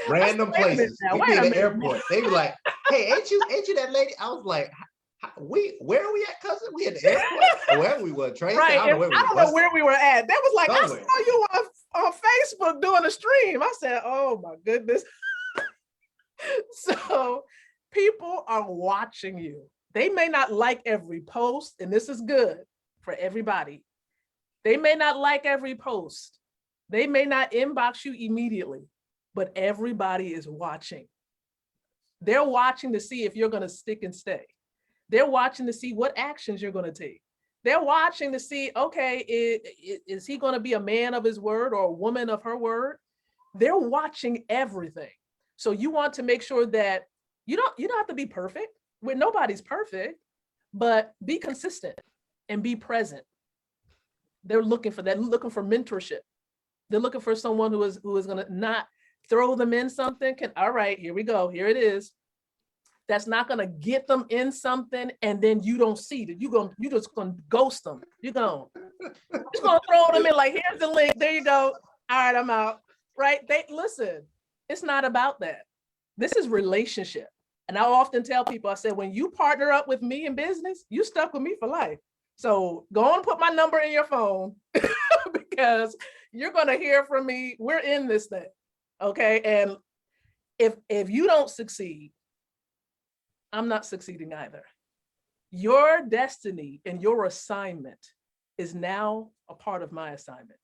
[SPEAKER 3] Random places. We be in the airport. They be like, hey, ain't you that lady? I was like, where are we at, cousin? We at the airport? Wherever we were, train.
[SPEAKER 2] Right.
[SPEAKER 3] I don't
[SPEAKER 2] know where we were at. They was like,
[SPEAKER 3] somewhere.
[SPEAKER 2] I saw you on Facebook doing a stream. I said, oh my goodness. So people are watching you. They may not like every post, and this is good for everybody. They may not like every post. They may not inbox you immediately, but everybody is watching. They're watching to see if you're going to stick and stay. They're watching to see what actions you're going to take. They're watching to see, okay, is he going to be a man of his word or a woman of her word? They're watching everything. So you want to make sure that you don't have to be perfect. Nobody's perfect, but be consistent and be present. They're looking for that, looking for mentorship. They're looking for someone who is going to not throw them in something. All right, here we go. Here it is. That's not going to get them in something, and then you don't see that. You just going to ghost them. You're going to throw them in like, here's the link. There you go. All right, I'm out. Right? Listen, it's not about that. This is relationship. And I often tell people, I said, when you partner up with me in business, you stuck with me for life. So go on and put my number in your phone because you're going to hear from me. We're in this thing. Okay. And if you don't succeed, I'm not succeeding either. Your destiny and your assignment is now a part of my assignment.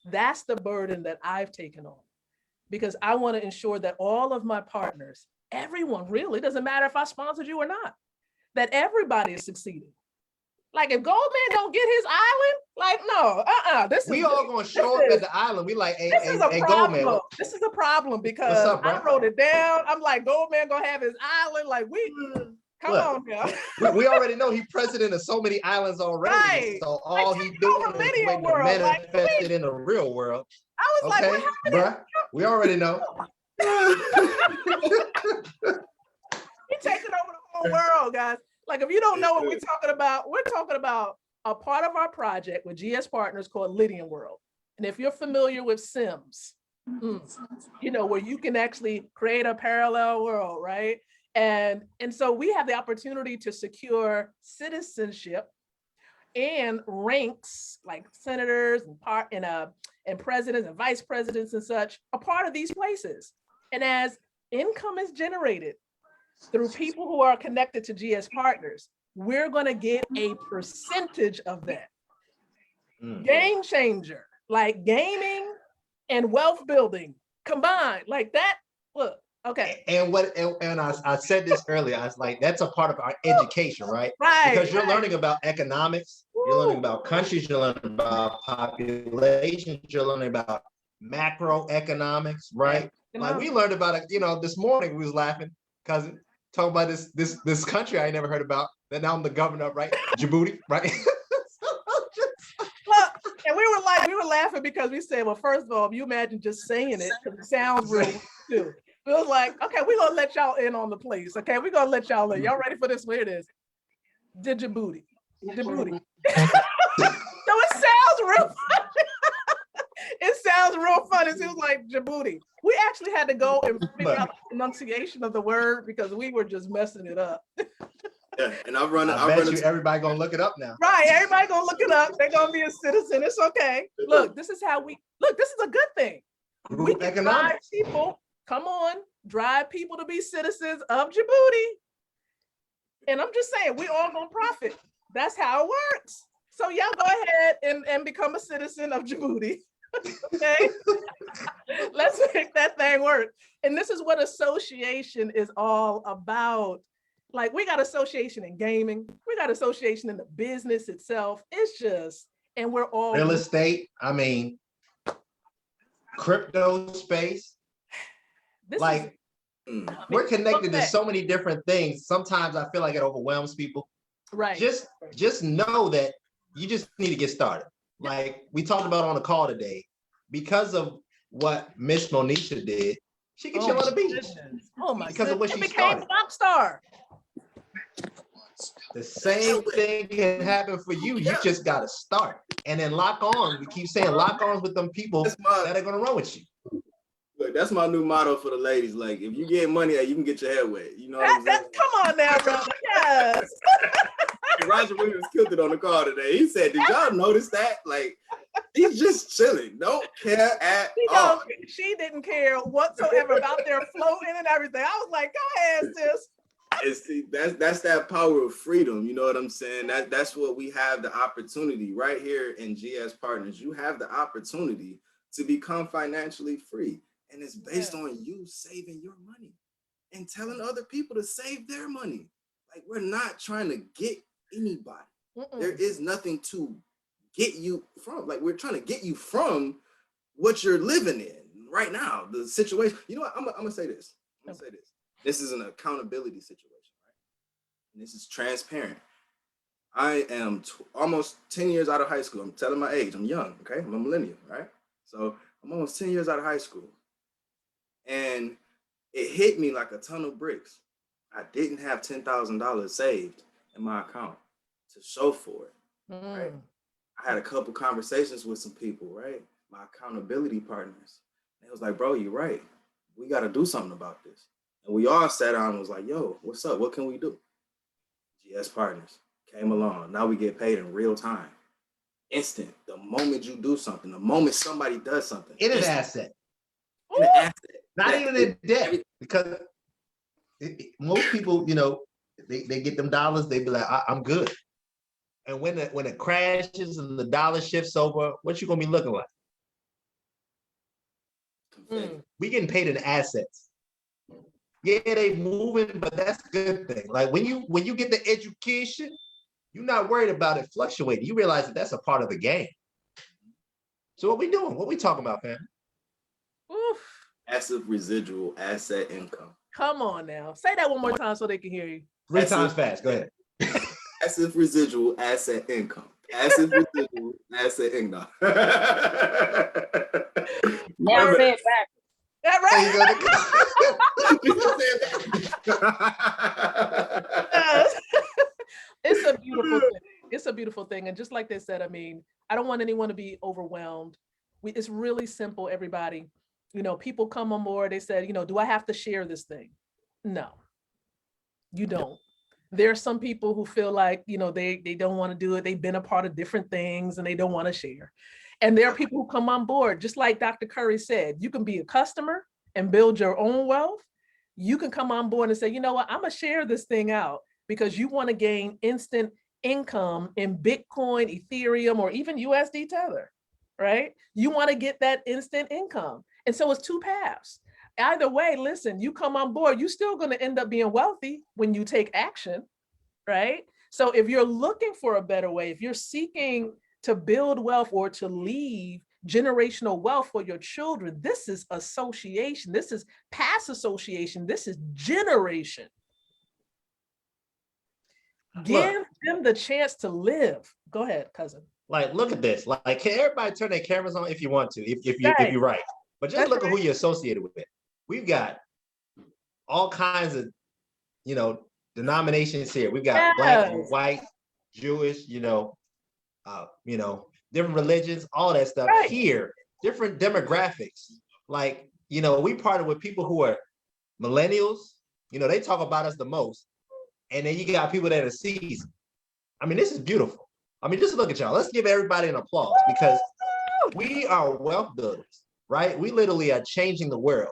[SPEAKER 2] That's the burden that I've taken on, because I want to ensure that all of my partners, everyone, really, doesn't matter if I sponsored you or not, that everybody is succeeding. Like, if Goldman don't get his island, like, no,
[SPEAKER 3] we all gonna show up at the island. We like, hey, Goldman.
[SPEAKER 2] This is a problem because
[SPEAKER 3] up,
[SPEAKER 2] I wrote it down. I'm like, Goldman gonna have his island. Like, come on now.
[SPEAKER 3] we already know he's president of so many islands already. Right. So all he's doing is waiting to manifest it in the real world.
[SPEAKER 2] I was like, what happened?
[SPEAKER 3] Bruh, we already know.
[SPEAKER 2] He's taking over the whole world, guys. Like, if you don't know what we're talking about a part of our project with GS Partners called Lydian World. And if you're familiar with Sims, you know, where you can actually create a parallel world, right? And so we have the opportunity to secure citizenship and ranks like senators and presidents and vice presidents and such, a part of these places. And as income is generated through people who are connected to GS partners, we're going to get a percentage of that. Game changer, like gaming and wealth building combined, like that. Look, okay.
[SPEAKER 3] And I said this earlier, I was like, that's a part of our education, right?
[SPEAKER 2] Right.
[SPEAKER 3] Because you're learning about economics, you're learning about countries, you're learning about populations, you're learning about macroeconomics, right? Like we learned about it, you know, this morning we was laughing because talking about this country I never heard about that now I'm the governor of, right? Djibouti, right?
[SPEAKER 2] And we were laughing because we said, well, first of all, if you imagine just saying it, because it sounds real too. It was like, okay, we're gonna let y'all in on the place. Okay, we're gonna let y'all in. Y'all ready for this? Here it is. Djibouti. So it sounds real funny. It sounds real funny. It was like Djibouti. We actually had to go and figure out the pronunciation of the word because we were just messing it up.
[SPEAKER 1] Yeah, and I
[SPEAKER 3] bet you everybody gonna look it up now.
[SPEAKER 2] Right, everybody gonna look it up. They're gonna be a citizen. It's okay. Look, this is how this is a good thing. We can drive people, come on, drive people to be citizens of Djibouti. And I'm just saying, we all gonna profit. That's how it works. So y'all go ahead and become a citizen of Djibouti. Okay, let's make that thing work. And this is what association is all about. Like we got association in gaming, we got association in the business itself. It's just, and we're all
[SPEAKER 3] real estate. I mean, crypto space. We're connected to so many different things. Sometimes I feel like it overwhelms people.
[SPEAKER 2] Right.
[SPEAKER 3] Just know that you just need to get started. Like we talked about on the call today, because of what Miss Monisha did, she can chill on the beach.
[SPEAKER 2] Oh my
[SPEAKER 3] because of what she
[SPEAKER 2] became
[SPEAKER 3] started.
[SPEAKER 2] a rock star.
[SPEAKER 3] The same thing can happen for you. You just got to start and then lock on. We keep saying lock on with them people that are going to run with you.
[SPEAKER 1] Look, that's my new motto for the ladies. Like, if you get money, you can get your head wet. You know what I'm saying?
[SPEAKER 2] Come on now, brother. Yes.
[SPEAKER 1] Roger Williams killed it on the call today. He said, did y'all notice that? Like, he's just chilling. Don't care at all.
[SPEAKER 2] She didn't care whatsoever about their floating and everything. I was like, go ahead, sis.
[SPEAKER 1] See, that's that power of freedom. You know what I'm saying? That's what we have the opportunity right here in GS Partners. You have the opportunity to become financially free. And it's based on you saving your money and telling other people to save their money. Like, we're not trying to get anybody. There is nothing to get you from. Like, we're trying to get you from what you're living in right now, the situation. You know what? I'm gonna say this. This is an accountability situation, right? And this is transparent. I am almost 10 years out of high school. I'm telling my age. I'm young, okay? I'm a millennial, right? So I'm almost 10 years out of high school. And it hit me like a ton of bricks. I didn't have $10,000 saved in my account to show for it, right? I had a couple conversations with some people, right? My accountability partners. And it was like, bro, you're right. We got to do something about this. And we all sat down and was like, yo, what's up? What can we do? GS Partners came along. Now we get paid in real time. Instant. The moment you do something, the moment somebody does something.
[SPEAKER 3] In an asset.
[SPEAKER 1] In an asset.
[SPEAKER 3] Not even in debt. Because most people, you know, they get them dollars, they be like, I'm good. And when it crashes and the dollar shifts over, what you gonna be looking like? We getting paid in assets. Yeah, they moving, but that's a good thing. Like when you get the education, you're not worried about it fluctuating. You realize that that's a part of the game. So what we doing? What we talking about, fam?
[SPEAKER 2] Oof.
[SPEAKER 1] Passive residual asset income.
[SPEAKER 2] Come on now. Say that one more time so they can hear you.
[SPEAKER 3] 3 times fast. Go ahead.
[SPEAKER 1] Passive residual asset income. Passive residual asset income.
[SPEAKER 6] Never say it back.
[SPEAKER 2] That right? It's a beautiful thing. It's a beautiful thing. And just like they said, I mean, I don't want anyone to be overwhelmed It's really simple, everybody. You know, people come on board, they said, you know, do I have to share this thing? No, you don't. There are some people who feel like, you know, they don't want to do it. They've been a part of different things and they don't want to share. And there are people who come on board, just like Dr. Curry said, you can be a customer and build your own wealth. You can come on board and say, you know what, I'm gonna share this thing out because you want to gain instant income in Bitcoin, Ethereum, or even USD Tether, right? You want to get that instant income. And so it's two paths. Either way, listen, you come on board, you're still going to end up being wealthy when you take action, right? So if you're looking for a better way, if you're seeking to build wealth or to leave generational wealth for your children, this is association. This is past association. This is generation. Give them the chance to live. Go ahead, cousin.
[SPEAKER 3] Like, look at this. Like, can everybody turn their cameras on if you want to, if you're right. But just look at who you're associated with. We've got all kinds of, you know, denominations here. We've got black, white, Jewish, different religions, all that stuff here, different demographics. Like, you know, we partner with people who are millennials. You know, they talk about us the most. And then you got people that are seasoned. I mean, this is beautiful. I mean, just look at y'all. Let's give everybody an applause because we are wealth builders, right? We literally are changing the world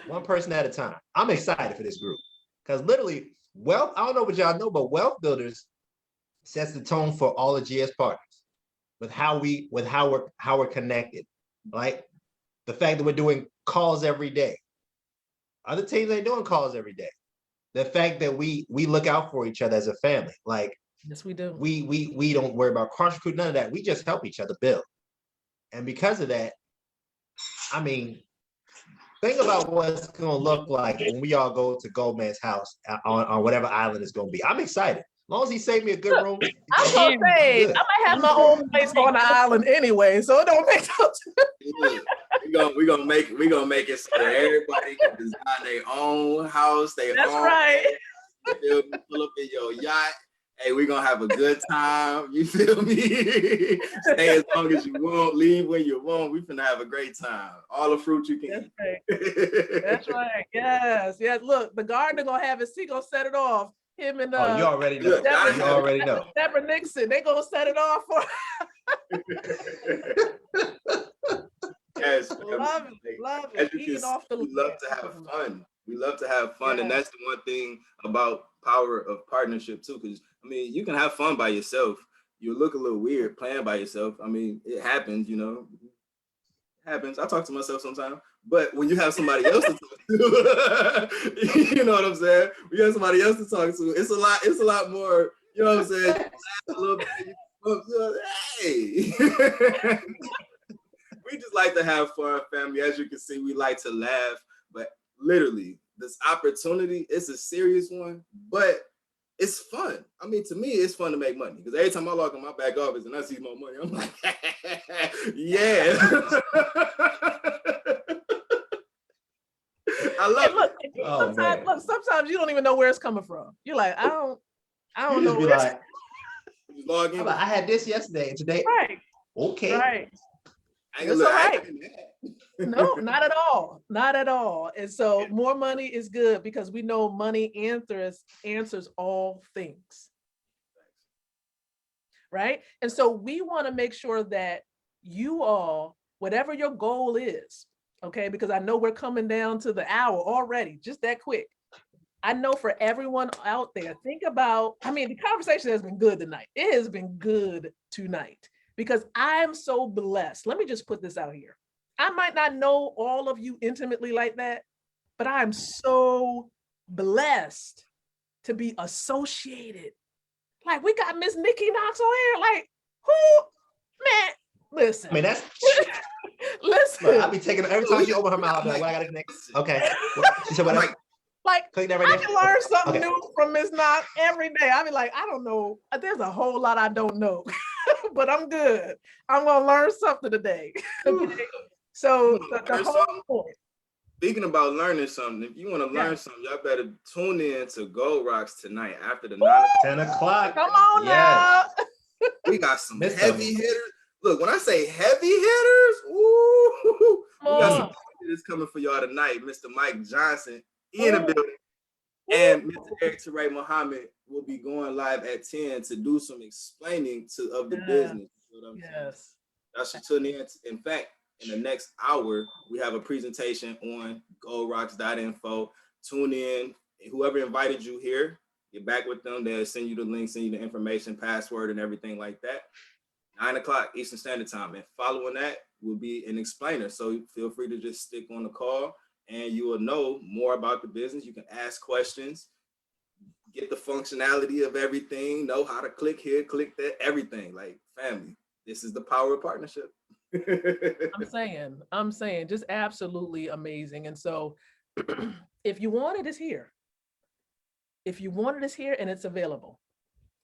[SPEAKER 3] one person at a time. I'm excited for this group because literally wealth, I don't know what y'all know, but wealth builders sets the tone for all the GS partners with how we're connected. Like the fact that we're doing calls every day. Other teams ain't doing calls every day. The fact that we look out for each other as a family. Like,
[SPEAKER 2] yes, we do.
[SPEAKER 3] We don't worry about cross recruit, none of that. We just help each other build. And because of that, I mean, think about what it's gonna look like when we all go to Goldman's house on whatever island it's gonna be. I'm excited. As long as he saved me a good room.
[SPEAKER 2] I'm gonna say, I might have my own place on the island anyway, so it don't make sense.
[SPEAKER 1] We're gonna make it so that everybody can design their own house,
[SPEAKER 2] That's right.
[SPEAKER 1] Pull up in your yacht. Hey, we're gonna have a good time. You feel me? Stay as long as you want, leave when you want. We're gonna have a great time. All the fruit you can eat.
[SPEAKER 2] That's right. Yes. Look, the gardener gonna have his, he gonna set it off. Him and
[SPEAKER 3] you already know. You already know.
[SPEAKER 2] Deborah Nixon, they gonna set it off for.
[SPEAKER 1] Yes,
[SPEAKER 2] love it.
[SPEAKER 1] We love to have fun. We love to have fun, and that's the one thing about power of partnership too. Because I mean, you can have fun by yourself. You look a little weird playing by yourself. I mean, it happens, you know. It happens. I talk to myself sometimes, but when you have somebody else to talk to, you know what I'm saying? We have somebody else to talk to. It's a lot more. You know what I'm saying? A little bit. Hey. We just like to have fun, family. As you can see, we like to laugh, but literally, this opportunity, it's a serious one, but it's fun. I mean, to me, it's fun to make money because every time I log in my back office and I see more money, I'm like, yeah. I love it.
[SPEAKER 2] Look, sometimes you don't even know where it's coming from. You're like, I don't know where
[SPEAKER 3] like, log in. I had this yesterday and today.
[SPEAKER 2] Right.
[SPEAKER 3] Okay.
[SPEAKER 2] Right. It's all right. No, not at all. Not at all. And so more money is good because we know money answers all things. Right? And so we want to make sure that you all, whatever your goal is, okay, because I know we're coming down to the hour already, just that quick. I know for everyone out there, think about, I mean, the conversation has been good tonight. It has been good tonight. Because I'm so blessed. Let me just put this out here. I might not know all of you intimately like that, but I'm so blessed to be associated. Like we got Miss Nikki Knox on here. Like, who? Man, listen.
[SPEAKER 3] I mean, that's...
[SPEAKER 2] listen.
[SPEAKER 3] Look, I'll be taking every time she open her mouth. Like, well, I got to connect. Okay. She said, what?
[SPEAKER 2] Like, I can learn something new from Miss Knox every day. I mean, like, I don't know. There's a whole lot I don't know, but I'm good. I'm going to learn something today. Okay? So the whole point.
[SPEAKER 1] Speaking about learning something, if you want to learn something, y'all better tune in to Gold Rocks tonight after the
[SPEAKER 3] 10 o'clock.
[SPEAKER 2] Come on now.
[SPEAKER 1] We got some heavy hitters. Look, when I say heavy hitters, ooh. We got some that's coming for y'all tonight. Mr. Mike Johnson in the building. And Mr. Eric Teray Muhammad will be going live at 10 to do some explaining of the business. You know what I'm saying? Y'all should tune in. In fact, in the next hour, we have a presentation on goldrocks.info. Tune in. Whoever invited you here, get back with them. They'll send you the link, send you the information, password, and everything like that. 9 o'clock Eastern Standard Time. And following that will be an explainer. So feel free to just stick on the call and you will know more about the business. You can ask questions, get the functionality of everything, know how to click here, click that, everything. Like, family, this is the power of partnership.
[SPEAKER 2] I'm saying just absolutely amazing. And so if you want it, it's here. If you want it, it's here and it's available.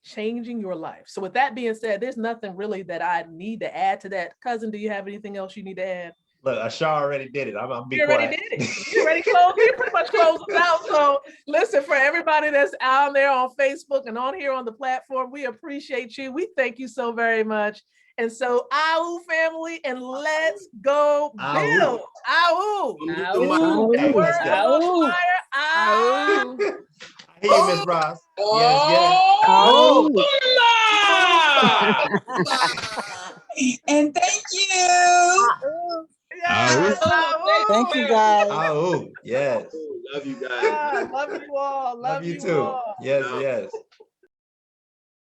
[SPEAKER 2] Changing your life. So with that being said, there's nothing really that I need to add to that. Cousin, do you have anything else you need to add?
[SPEAKER 3] Look, Ashar already did it. I'm be
[SPEAKER 2] You already
[SPEAKER 3] quiet.
[SPEAKER 2] did it. You already closed. You pretty much closed us out. So listen, for everybody that's out there on Facebook and on here on the platform, we appreciate you. We thank you so very much. And so, AU family, and let's go build. AU.
[SPEAKER 3] Let's go.
[SPEAKER 2] AU.
[SPEAKER 3] Hey, Miss Ross. Yes.
[SPEAKER 6] Oh,
[SPEAKER 7] And thank you.
[SPEAKER 2] Yes.
[SPEAKER 6] thank you guys.
[SPEAKER 3] Oh, yes.
[SPEAKER 1] Love you guys.
[SPEAKER 2] Love you all.
[SPEAKER 3] Love you too.
[SPEAKER 2] All.
[SPEAKER 3] Yes.